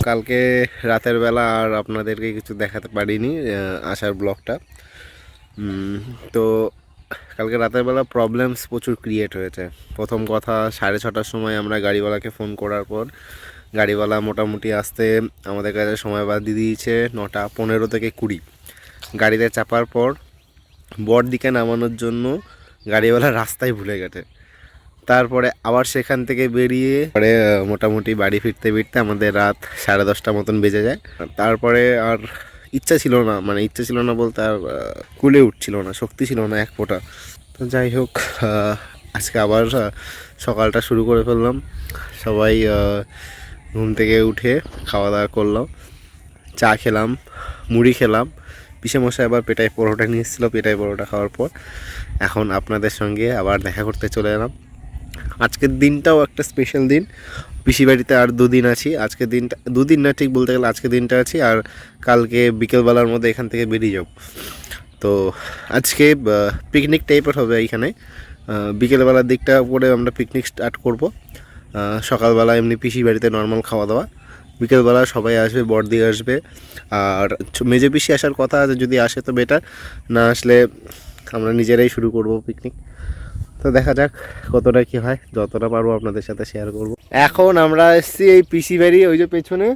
কালকে রাতের বেলা আর আপনাদেরকে কিছু দেখাতে পারিনি আসার ব্লগটা। তো কালকে রাতের বেলা প্রবলেমস প্রচুর ক্রিয়েট হয়েছে। প্রথম কথা, 6:30টার সময় আমরা গাড়িওয়ালাকে ফোন করার পর গাড়িওয়ালা মোটামুটি আসতে আমাদের কাছে সময় বাদ দিয়েছে 9:15 থেকে 20। গাড়িতে চাপার পর বড়দিকে নামানোর জন্য গাড়িওয়ালা রাস্তায় ভুলে গেছে। তারপরে আবার সেখান থেকে বেরিয়ে পরে মোটামুটি বাড়ি ফিরতে ফিরতে আমাদের রাত 10:30 মতন বেজে যায়। তারপরে আর ইচ্ছা ছিল না বলতে আর কুলে উঠছিল না, শক্তি ছিল না এক ফোঁটা। তো যাই হোক, আজকে আবার সকালটা শুরু করে ফেললাম। সবাই ঘুম থেকে উঠে খাওয়া দাওয়া করলাম, চা খেলাম, মুড়ি খেলাম। পিসেমশাই আবার পেটাই পরোটা নিয়ে এসেছিলো। পেটাই পরোটা খাওয়ার পর এখন আপনাদের সঙ্গে আবার দেখা করতে চলে এলাম। আজকের দিনটাও একটা স্পেশাল দিন। পিসি বাড়িতে আর 2 দিন আছি। আজকের দিনটা 2 দিন না, ঠিক বলতে গেলে আজকের দিনটা আছি, আর কালকে বিকেলবেলার মধ্যে এখান থেকে বেরিয়ে যাব। তো আজকে পিকনিক টাইপের হবে এইখানে। বিকেলবেলার দিকটা করে আমরা পিকনিক স্টার্ট করব। সকালবেলা এমনি পিসি বাড়িতে নর্মাল খাওয়া দাওয়া, বিকেলবেলা সবাই আসবে, বড়দি আসবে, আর মেজে পিসি আসার কথা আছে। যদি আসে তো বেটার, না আসলে আমরা নিজেরাই শুরু করব পিকনিক। তো দেখা যাক কতটা কি হয়, যতটা পারবো আপনাদের সাথে শেয়ার করব। এখন আমরা এসেছি এই পিসি বাড়ি, ওই যে পেছনে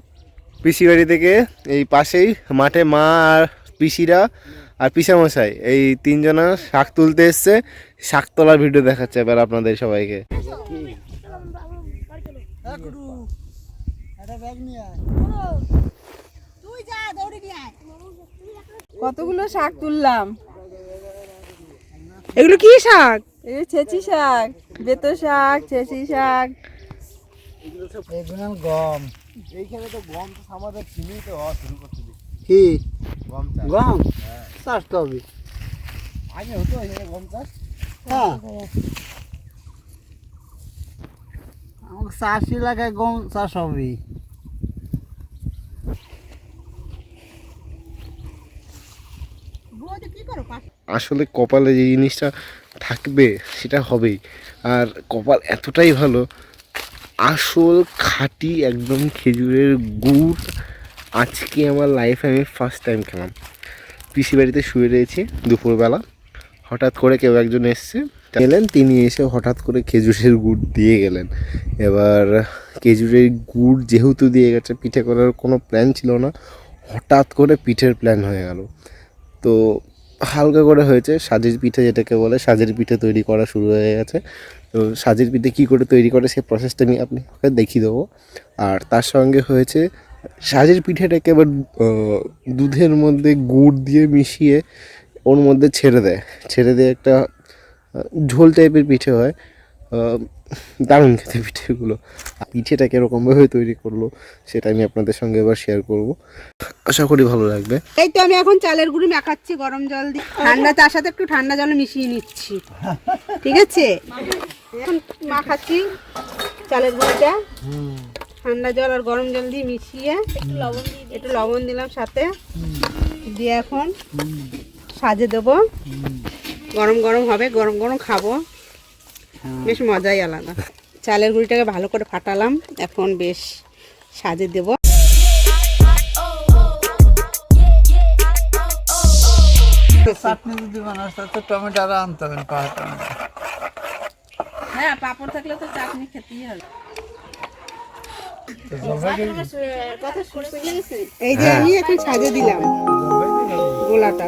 পিসি বাড়ি থেকে এই পাশেই মাঠে মা আর পিসিরা আর পিসামশাই এই 3 জনা শাক তুলতে এসছে। শাক তোলার ভিডিও দেখাচ্ছে এবার আপনাদের সবাইকে। কতগুলো শাক তুললাম। এগুলো কি শাক? এই ছেঁচি শাক, বেতো শাক, ছেঁচি শাক। গম, এইখানে তো গম তো আমাদের চিনিতে হওয়া শুরু করতে দিই। কি গম চাষ তো হবে আগে হতো এখানে গম চাষ। হ্যাঁ, আমাকে চাষ এলাকায় গম চাষ হবে। আসলে কপালে যে জিনিসটা থাকবে সেটা হবেই। আর কপাল এতটাই ভালো, আসল খাঁটি একদম খেজুরের গুড় আজকে আমার লাইফে আমি ফার্স্ট টাইম খেলাম। পিসি বাড়িতে শুয়ে রয়েছি দুপুরবেলা, হঠাৎ করে কেউ একজন এসছে এলেন, তিনি এসে হঠাৎ করে খেজুরের গুড় দিয়ে গেলেন। এবার খেজুরের গুড় যেহেতু দিয়ে গেছে, পিঠে করার কোনো প্ল্যান ছিল না, হঠাৎ করে পিঠের প্ল্যান হয়ে গেল। তো হালকা করে হয়েছে সাজের পিঠে, যেটাকে বলে সাজের পিঠে তৈরি করা শুরু হয়ে গেছে। তো সাজের পিঠে কী করে তৈরি করে সেই প্রসেসটা আমি আপনাকে দেখিয়ে দেবো। আর তার সঙ্গে হয়েছে সাজের পিঠেটাকে এবার দুধের মধ্যে গুড় দিয়ে মিশিয়ে ওর মধ্যে ছেড়ে দিয়ে একটা ঝোল টাইপের পিঠে হয়। দারুণ খেতে পিঠেগুলো। পিঠেটা কীরকমভাবে তৈরি করলো সেটা আমি আপনাদের সঙ্গে এবার শেয়ার করব, আশা করি ভালো লাগবে। এই তো আমি এখন চালের গুঁড়ি মাখাচ্ছি গরম জল দিয়ে, ঠান্ডা, তার সাথে একটু ঠান্ডা জল মিশিয়ে নিচ্ছি। ঠিক আছে, এখন মাখাচ্ছি চালের গুঁড়িটা ঠান্ডা জল আর গরম জল দিয়ে মিশিয়ে একটু লবণ দিলাম সাথে দিয়ে এখন সাজে দেবো। গরম গরম হবে, গরম গরম খাবো, বেশ মজাই আলাদা। চালের গুঁড়িটাকে ভালো করে ফাটালাম, এখন বেশ সাজে দেব। চাটনি যদি বানাস তো টমেটো আরো আনতে হবে, হ্যাঁ, পাঁপড় থাকলে তো চাটনি খেতেই হবে। এই যে আমি এখন সাজে দিলাম গোলাটা।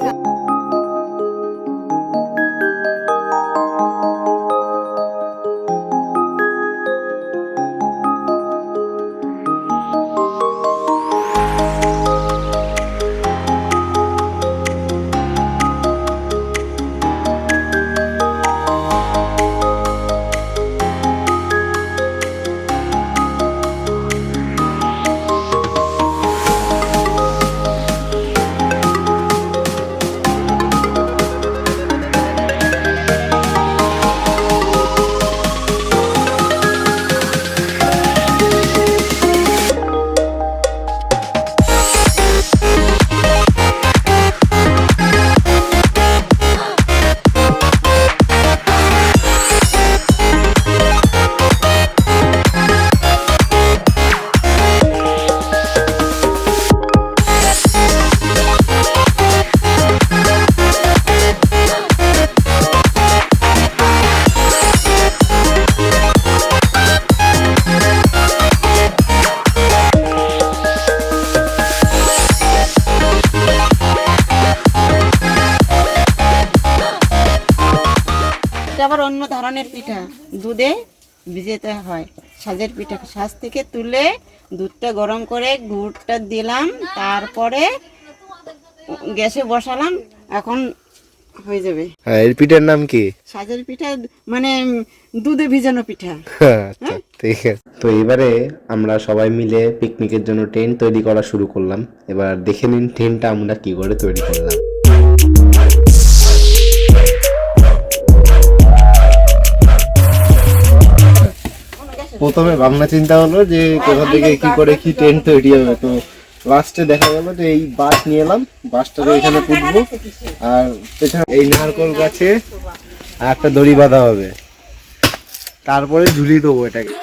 ধরনের পিঠা দুধে ভিজাতে হয়। সাজের পিঠা সাজ থেকে তুলে দুধটা গরম করে গুড়টা দিলাম, তারপরে গ্যাসে বসালাম, এখন হয়ে যাবে। হ্যাঁ, এর পিঠার নাম কি? সাজের পিঠা মানে দুধে ভিজানো পিঠা। আচ্ছা, ঠিক আছে। তো এবারে আমরা সবাই মিলে পিকনিকের জন্য টেন্ট তৈরি করা শুরু করলাম। এবার দেখে নিন টেন্টটা আমরা কি করে তৈরি করলাম। প্রথমে ভাবনা চিন্তা হলো যে কোথা থেকে কি করে কি টেন্ট তৈরি হবে। তো লাস্টে দেখা গেল যে এই বাঁশ নিয়ে এলাম, বাঁশটাকে এখানে পুঁতবো, আর পেছনে এই নারকোল গাছে আর একটা দড়ি বাঁধা হবে, তারপরে ঝুলিয়ে দেবো এটাকে।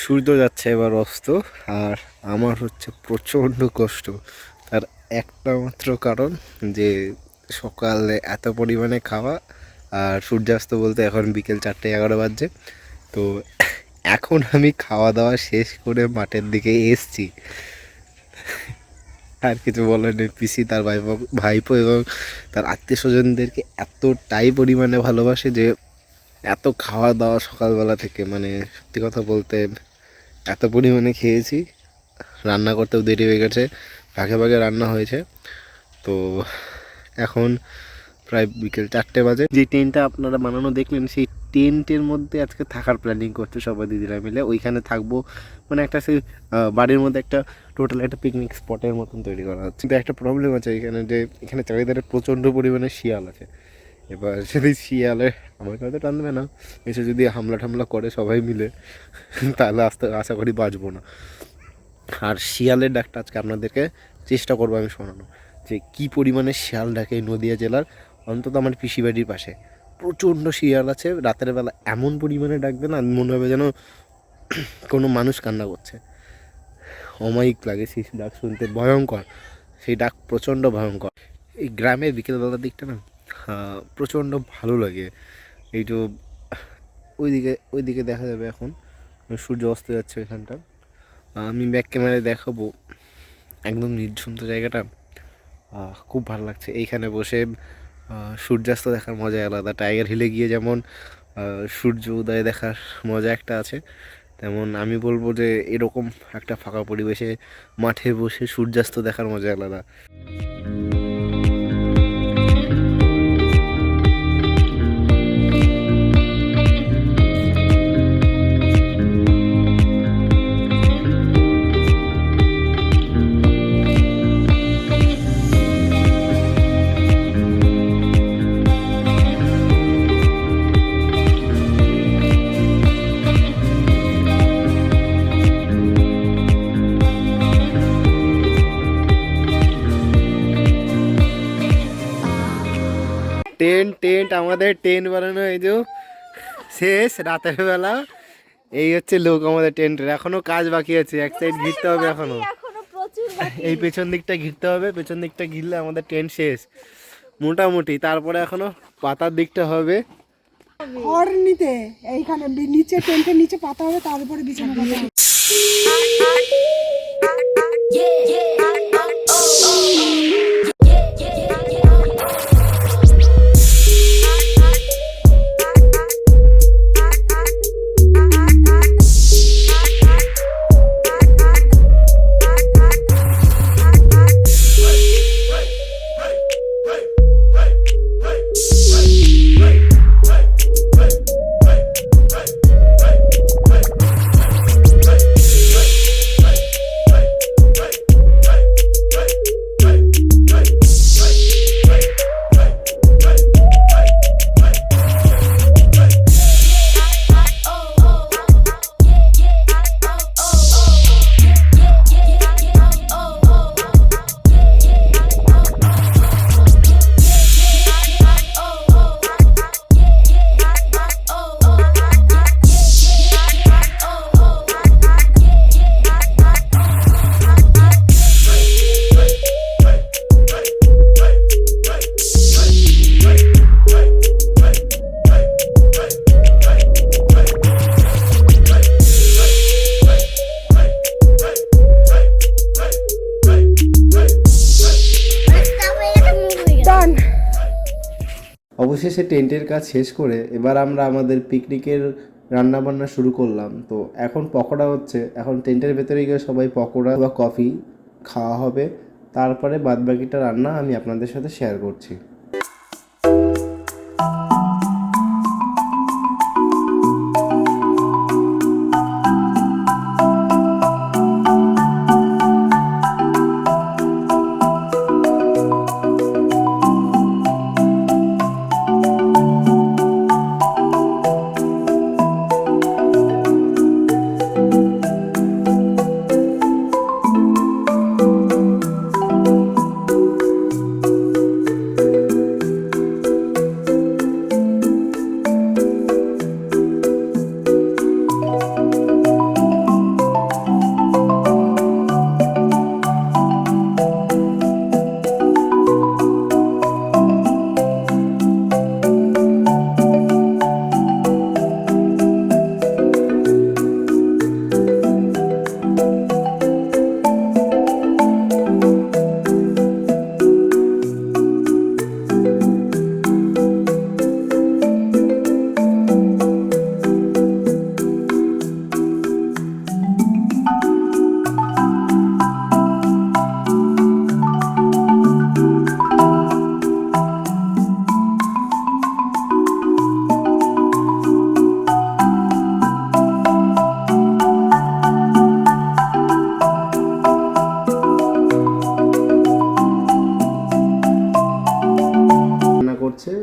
সূর্য যাচ্ছে এবার অস্ত, আর আমার হচ্ছে প্রচণ্ড কষ্ট। তার একটা মাত্র কারণ যে সকালে এত পরিমাণে খাওয়া, আর সূর্যাস্ত বলতে এখন বিকেল 4:11 বাজছে। তো এখন আমি খাওয়া দাওয়া শেষ করে মাঠের দিকে এসছি। আর কিছু বলার নেই। পিসি তার ভাইপো এবং তার আত্মীয় স্বজনদেরকে এতটাই পরিমাণে ভালোবাসে যে এত খাওয়া দাওয়া সকালবেলা থেকে, মানে সত্যি কথা বলতে এত পরিমাণে খেয়েছি, রান্না করতেও দেরি হয়ে গেছে, ভাগে ভাগে রান্না হয়েছে। তো এখন প্রায় বিকেল 4টে বাজে। যে টেন্টটা আপনারা বানানো দেখলেন, সেই টেন্টের মধ্যে আজকে থাকার প্ল্যানিং করছে সবাই দিদিরা মিলে। ওইখানে থাকবো, মানে একটা সেই বাড়ির মধ্যে একটা টোটাল একটা পিকনিক স্পটের মতন তৈরি করা হচ্ছে। কিন্তু একটা প্রবলেম আছে এখানে, যে এখানে চারিধারে প্রচণ্ড পরিমাণে শিয়াল আছে। এবার যদি শিয়ালে আমাকে হয়তো টানবে না, এসে যদি হামলা টামলা করে সবাই মিলে, তাহলে আশা করি বাঁচবো না। আর শিয়ালের ডাকটা আজকে আপনাদেরকে চেষ্টা করবো আমি শোনানো, যে কী পরিমাণে শিয়াল ডাকে এই নদিয়া জেলার, অন্তত আমার পিসি বাড়ির পাশে প্রচণ্ড শিয়াল আছে। রাতের বেলা এমন পরিমাণে ডাকবে না, মনে হবে যেন কোনো মানুষ কান্না করছে। অমায়িক লাগে সেই ডাক শুনতে, ভয়ঙ্কর সেই ডাক, প্রচণ্ড ভয়ঙ্কর। এই গ্রামের বিকেলবেলার দিকটা না প্রচণ্ড ভালো লাগে। এইটু ওইদিকে দেখা যাবে এখন সূর্য অস্ত যাচ্ছে এখানটা। আমি ব্যাক ক্যামেরায় দেখাবো, একদম নির্ঝুম জায়গাটা, খুব ভালো লাগছে। এইখানে বসে সূর্যাস্ত দেখার মজা আলাদা। টাইগার হিলে গিয়ে যেমন সূর্য উদয় দেখার মজা একটা আছে, তেমন আমি বলবো যে এরকম একটা ফাঁকা পরিবেশে মাঠে বসে সূর্যাস্ত দেখার মজা আলাদা। আমাদের টেন্ট বানানো এই যে শেষ রাতের বেলা। এই হচ্ছে লোক আমাদের টেন্টের, এখনো কাজ বাকি আছে, এক সাইড ঘিরতে হবে এখনো, এই পেছন দিকটা ঘিরতে হবে, পেছন দিকটা ঘিরলে আমাদের টেন্ট শেষ মোটামুটি। তারপরে এখনো পাতার দিকটা হবে। খড় নিতে এইখানে নিচে টেন্টের নিচে পাতা হবে, তারপরে বিছানা পাতা হবে। অবশেষে টেন্টের কাজ শেষ করে এবার আমরা আমাদের পিকনিকের রান্না বান্না শুরু করলাম। তো এখন পকোড়া হচ্ছে, এখন টেন্টের ভেতরে গিয়ে সবাই পকোড়া বা কফি খাওয়া হবে, তারপরে বাদবাকিটা রান্না আমি আপনাদের সাথে শেয়ার করছি।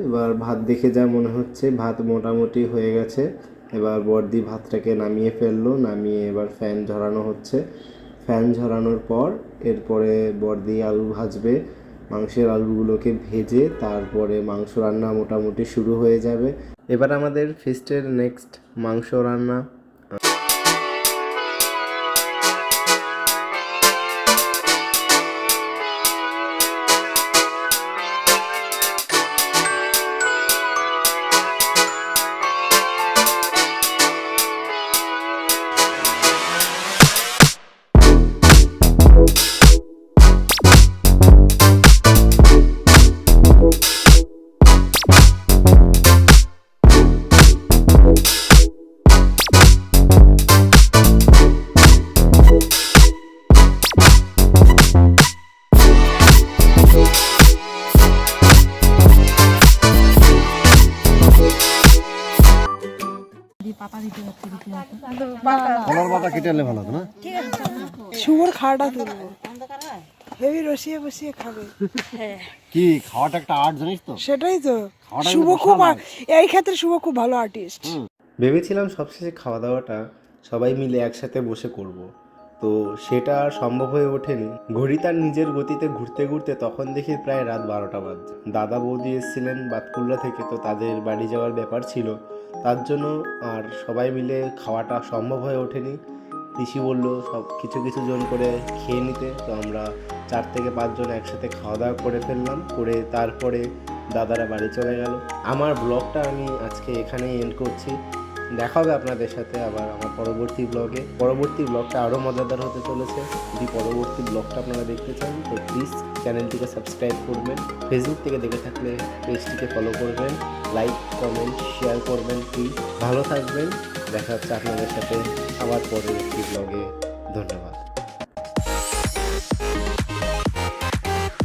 এবার ভাত দেখে যা মনে হচ্ছে ভাত মোটামুটি হয়ে গেছে। এবার বর্দি ভাতটাকে নামিয়ে ফেললো, নামিয়ে এবার ফ্যান ঝরানো হচ্ছে। ফ্যান ঝরানোর পর এরপরে বর্দি আলু ভাজবে, মাংসের আলুগুলোকে ভেজে তারপরে মাংস রান্না মোটামুটি শুরু হয়ে যাবে। এবার আমাদের ফিস্টের নেক্সট মাংস রান্না। শুভর খাওয়াটা তুলবো, হেবি রসিয়ে বসিয়ে খাবে। কি খাওয়াটা একটা আর্ট জানিস তো? সেটাই তো, শুভ খুব এই ক্ষেত্রে শুভ খুব ভালো আর্টিস্ট। ভেবেছিলাম সবশেষে খাওয়া দাওয়াটা সবাই মিলে একসাথে বসে করব, তো সেটা আর সম্ভব হয়ে ওঠেনি। ঘড়ি তার নিজের গতিতে ঘুরতে ঘুরতে তখন দেখি প্রায় রাত 12টা বাজছে। দাদা বৌদি এসেছিলেন বাতকুল্লা থেকে, তো তাদের বাড়ি যাওয়ার ব্যাপার ছিল, তার জন্য আর সবাই মিলে খাওয়াটা সম্ভব হয়ে ওঠেনি। পিসি বললো সব কিছু কিছু জন করে খেয়ে নিতে, তো আমরা 4 থেকে 5 জন একসাথে খাওয়া দাওয়া করে ফেললাম, করে তারপরে দাদারা বাড়ি চলে গেল। আমার ব্লগটা আমি আজকে এখানেই এন্ড করছি। দেখা হবে আপনাদের সাথে আবার আমার পরবর্তী ব্লগে। পরবর্তী ব্লগটা আরও মজাদার হতে চলেছে। যদি পরবর্তী ব্লগটা আপনারা দেখতে চান তো প্লিজ চ্যানেলটিকে সাবস্ক্রাইব করবেন। ফেসবুক থেকে দেখে থাকলে পেজটিকে ফলো করবেন, লাইক কমেন্ট শেয়ার করবেন প্লিজ। ভালো থাকবেন, দেখা হচ্ছে আপনাদের সাথে আবার পরের একটি ব্লগে। ধন্যবাদ।